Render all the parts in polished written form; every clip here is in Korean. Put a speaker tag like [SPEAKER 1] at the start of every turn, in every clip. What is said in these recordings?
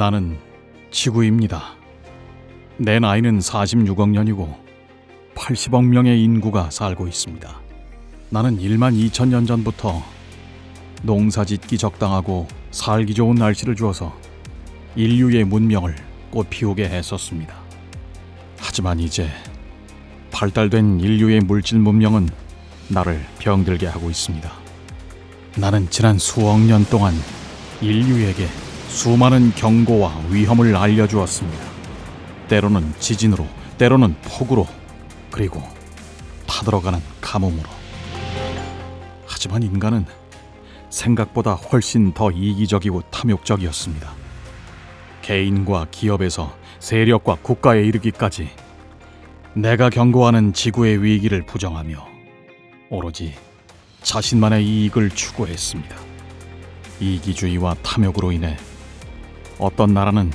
[SPEAKER 1] 나는 지구입니다. 내 나이는 46억 년이고 80억 명의 인구가 살고 있습니다. 나는 1만 2천 년 전부터 농사짓기 적당하고 살기 좋은 날씨를 주어서 인류의 문명을 꽃피우게 했었습니다. 하지만 이제 발달된 인류의 물질 문명은 나를 병들게 하고 있습니다. 나는 지난 수억 년 동안 인류에게 수많은 경고와 위험을 알려주었습니다. 때로는 지진으로, 때로는 폭우로, 그리고 타들어가는 가뭄으로. 하지만 인간은 생각보다 훨씬 더 이기적이고 탐욕적이었습니다. 개인과 기업에서 세력과 국가에 이르기까지 내가 경고하는 지구의 위기를 부정하며 오로지 자신만의 이익을 추구했습니다. 이기주의와 탐욕으로 인해 어떤 나라는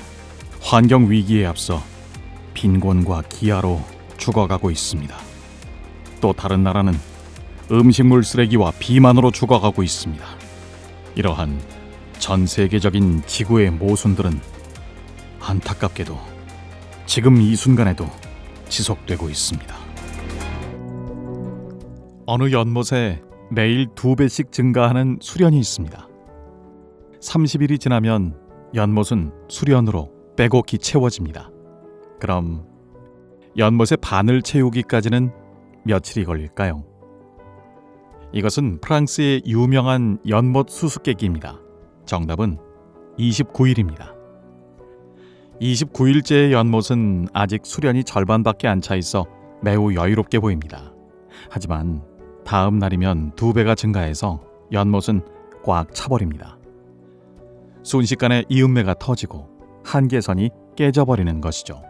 [SPEAKER 1] 환경 위기에 앞서 빈곤과 기아로 죽어가고 있습니다. 또 다른 나라는 음식물 쓰레기와 비만으로 죽어가고 있습니다. 이러한 전 세계적인 지구의 모순들은 안타깝게도 지금 이 순간에도 지속되고 있습니다. 어느 연못에 매일 2배씩 증가하는 수련이 있습니다. 30일이 지나면 연못은 수련으로 빼곡히 채워집니다. 그럼 연못의 반을 채우기까지는 며칠이 걸릴까요? 이것은 프랑스의 유명한 연못 수수께끼입니다. 정답은 29일입니다. 29일째의 연못은 아직 수련이 절반밖에 안 차 있어 매우 여유롭게 보입니다. 하지만 다음 날이면 2배가 증가해서 연못은 꽉 차버립니다. 순식간에 이음매가 터지고 한계선이 깨져버리는 것이죠.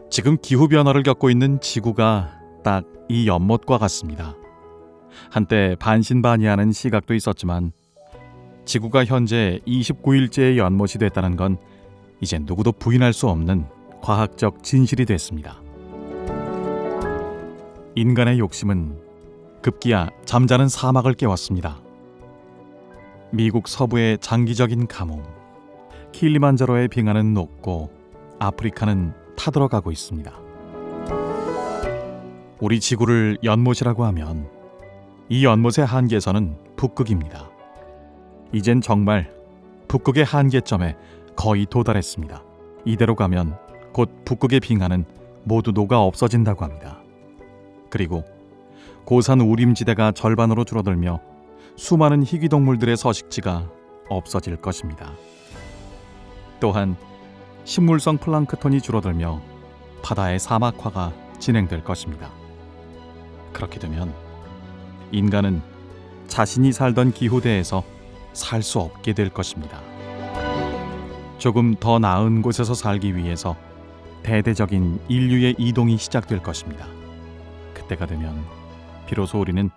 [SPEAKER 1] 지금 기후변화를 겪고 있는 지구가 딱 이 연못과 같습니다. 한때 반신반의하는 시각도 있었지만 지구가 현재 29일째의 연못이 됐다는 건 이제 누구도 부인할 수 없는 과학적 진실이 됐습니다. 인간의 욕심은 급기야 잠자는 사막을 깨웠습니다. 미국 서부의 장기적인 가뭄, 킬리만자로의 빙하는 녹고 아프리카는 타들어가고 있습니다. 우리 지구를 연못이라고 하면 이 연못의 한계선은 북극입니다. 이젠 정말 북극의 한계점에 거의 도달했습니다. 이대로 가면 곧 북극의 빙하는 모두 녹아 없어진다고 합니다. 그리고 고산 우림지대가 절반으로 줄어들며 수많은 희귀동물들의 서식지가 없어질 것입니다. 또한 식물성 플랑크톤이 줄어들며 바다의 사막화가 진행될 것입니다. 그렇게 되면 인간은 자신이 살던 기후대에서 살 수 없게 될 것입니다. 조금 더 나은 곳에서 살기 위해서 대대적인 인류의 이동이 시작될 것입니다. 그때가 되면 비로소 우리는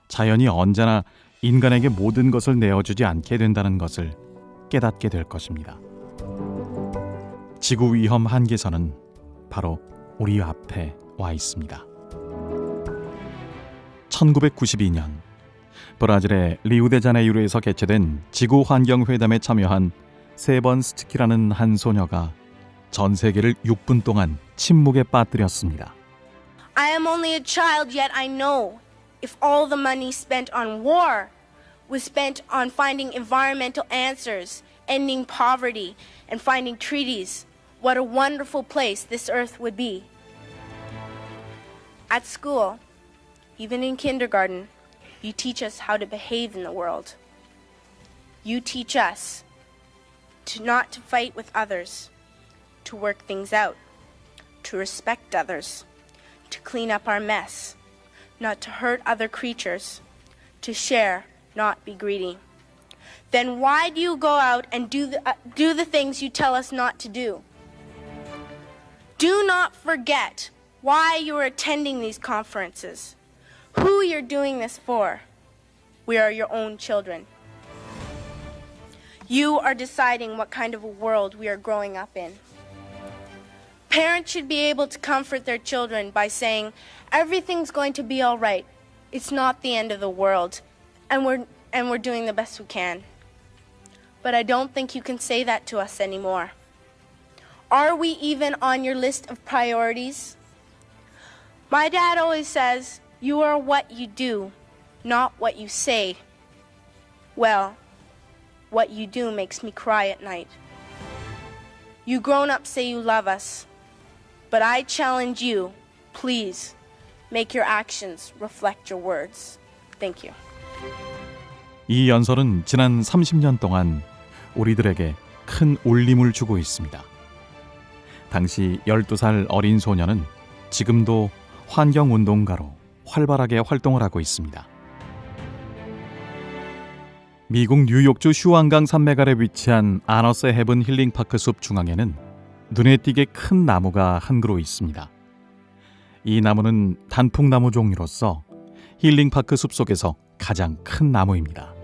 [SPEAKER 1] 자연이 언제나 인간에게 모든 것을 내어주지 않게 된다는 것을 깨닫게 될 것입니다. 지구 위험 한계선은 바로 우리 앞에 와 있습니다. 1992년 브라질의 리우데자네이루에서 개최된 지구환경회담에 참여한 세번스츠키라는 한 소녀가 전 세계를 6분 동안 침묵에 빠뜨렸습니다.
[SPEAKER 2] I am only a child, yet I know if all the money spent on war was spent on finding environmental answers, ending poverty, and finding treaties, what a wonderful place this earth would be. At school, even in kindergarten, you teach us how to behave in the world. You teach us not to fight with others, to work things out, to respect others, to clean up our mess, not to hurt other creatures, to share, not be greedy. Then why do you go out and do the things you tell us not to do? Do not forget why you are attending these conferences, who you're doing this for. We are your own children. You are deciding what kind of a world we are growing up in. Parents should be able to comfort their children by saying, everything's going to be all right. It's not the end of the world, and we're doing the best we can. But I don't think you can say that to us anymore. Are we even on your list of priorities? My dad always says, you are what you do, not what you say. Well, what you do makes me cry at night. You grown-ups say you love us, but I challenge you, please, make your actions reflect your words. Thank you.
[SPEAKER 1] 이 연설은 지난 30년 동안 우리들에게 큰 울림을 주고 있습니다. 당시 12살 어린 소녀는 지금도 환경운동가로 활발하게 활동을 하고 있습니다. 미국 뉴욕주 휴안강 산맥 아래 위치한 아너스 헤븐 힐링파크 숲 중앙에는 눈에 띄게 큰 나무가 한 그루 있습니다. 이 나무는 단풍나무 종류로서 힐링파크 숲속에서 가장 큰 나무입니다.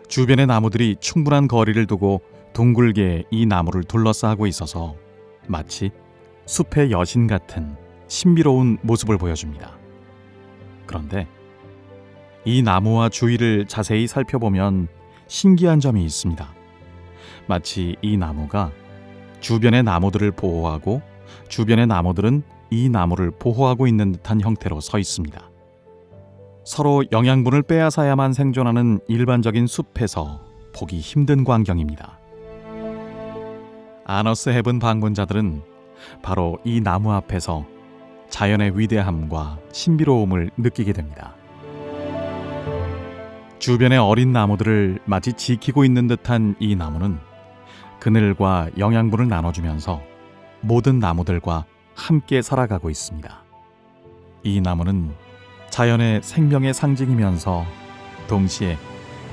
[SPEAKER 1] 주변의 나무들이 충분한 거리를 두고 둥글게 이 나무를 둘러싸고 있어서 마치 숲의 여신 같은 신비로운 모습을 보여줍니다. 그런데 이 나무와 주위를 자세히 살펴보면 신기한 점이 있습니다. 마치 이 나무가 주변의 나무들을 보호하고 주변의 나무들은 이 나무를 보호하고 있는 듯한 형태로 서 있습니다. 서로 영양분을 빼앗아야만 생존하는 일반적인 숲에서 보기 힘든 광경입니다. 아너스 헤븐 방문자들은 바로 이 나무 앞에서 자연의 위대함과 신비로움을 느끼게 됩니다. 주변의 어린 나무들을 마치 지키고 있는 듯한 이 나무는 그늘과 영양분을 나눠주면서 모든 나무들과 함께 살아가고 있습니다. 이 나무는 자연의 생명의 상징이면서 동시에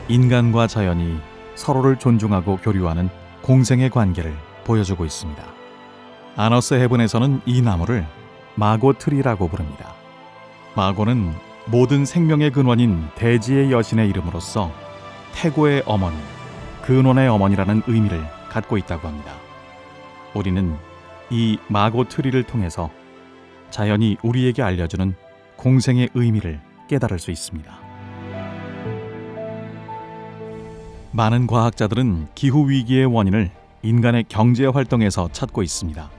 [SPEAKER 1] 인간과 자연이 서로를 존중하고 교류하는 공생의 관계를 보여주고 있습니다. 아너스 헤븐에서는 이 나무를 마고 트리라고 부릅니다. 마고는 모든 생명의 근원인 대지의 여신의 이름으로서 태고의 어머니, 근원의 어머니라는 의미를 갖고 있다고 합니다. 우리는 이 마고 트리를 통해서 자연이 우리에게 알려주는 공생의 의미를 깨달을 수 있습니다. 많은 과학자들은 기후위기의 원인을 인간의 경제 활동에서 찾고 있습니다.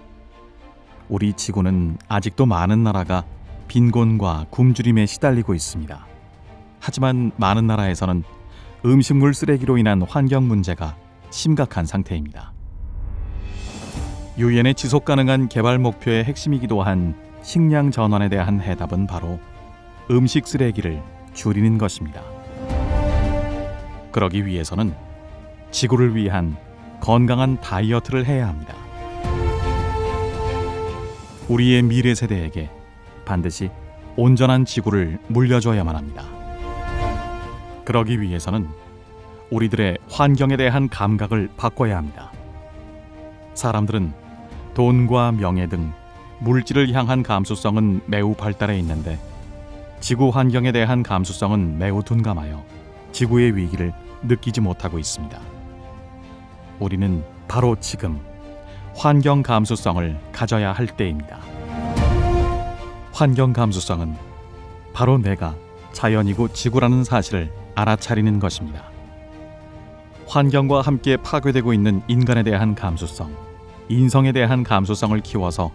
[SPEAKER 1] 우리 지구는 아직도 많은 나라가 빈곤과 굶주림에 시달리고 있습니다. 하지만 많은 나라에서는 음식물 쓰레기로 인한 환경 문제가 심각한 상태입니다. 유엔의 지속가능한 개발 목표의 핵심이기도 한 식량 전환에 대한 해답은 바로 음식 쓰레기를 줄이는 것입니다. 그러기 위해서는 지구를 위한 건강한 다이어트를 해야 합니다. 우리의 미래 세대에게 반드시 온전한 지구를 물려줘야만 합니다. 그러기 위해서는 우리들의 환경에 대한 감각을 바꿔야 합니다. 사람들은 돈과 명예 등 물질을 향한 감수성은 매우 발달해 있는데 지구 환경에 대한 감수성은 매우 둔감하여 지구의 위기를 느끼지 못하고 있습니다. 우리는 바로 지금 환경 감수성을 가져야 할 때입니다. 환경 감수성은 바로 내가 자연이고 지구라는 사실을 알아차리는 것입니다. 환경과 함께 파괴되고 있는 인간에 대한 감수성, 인성에 대한 감수성을 키워서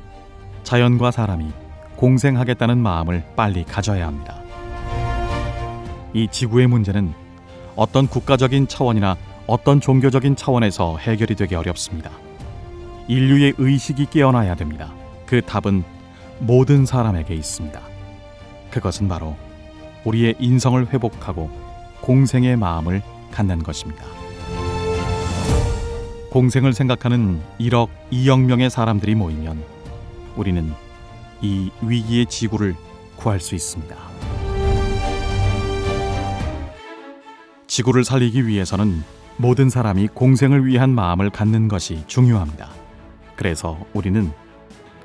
[SPEAKER 1] 자연과 사람이 공생하겠다는 마음을 빨리 가져야 합니다. 이 지구의 문제는 어떤 국가적인 차원이나 어떤 종교적인 차원에서 해결이 되기 어렵습니다. 인류의 의식이 깨어나야 됩니다. 그 답은 모든 사람에게 있습니다. 그것은 바로 우리의 인성을 회복하고 공생의 마음을 갖는 것입니다. 공생을 생각하는 1억 2억 명의 사람들이 모이면 우리는 이 위기의 지구를 구할 수 있습니다. 지구를 살리기 위해서는 모든 사람이 공생을 위한 마음을 갖는 것이 중요합니다. 그래서 우리는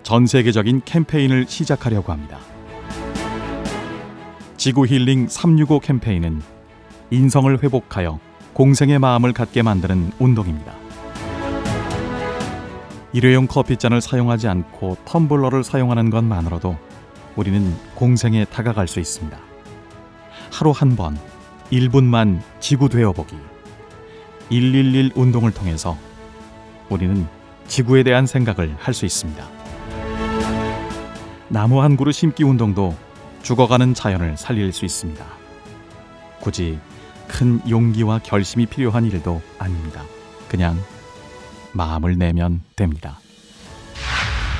[SPEAKER 1] 전 세계적인 캠페인을 시작하려고 합니다. 지구 힐링 365 캠페인은 인성을 회복하여 공생의 마음을 갖게 만드는 운동입니다. 일회용 커피잔을 사용하지 않고 텀블러를 사용하는 것만으로도 우리는 공생에 다가갈 수 있습니다. 하루 한 번 1분만 지구 되어보기. 111 운동을 통해서 우리는 지구에 대한 생각을 할 수 있습니다. 나무 한 그루 심기 운동도 죽어가는 자연을 살릴 수 있습니다. 굳이 큰 용기와 결심이 필요한 일도 아닙니다. 그냥 마음을 내면 됩니다.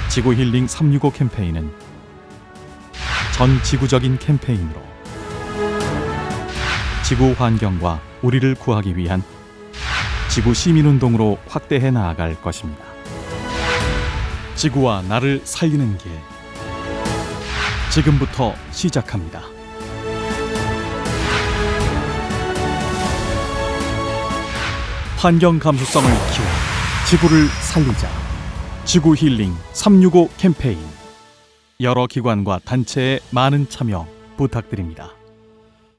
[SPEAKER 1] 지구 힐링 365 캠페인은 전 지구적인 캠페인으로 지구 환경과 우리를 구하기 위한 지구 시민운동으로 확대해 나아갈 것입니다. 지구와 나를 살리는 길, 지금부터 시작합니다. 환경 감수성을 키워 지구를 살리자. 지구 힐링 365 캠페인. 여러 기관과 단체의 많은 참여 부탁드립니다.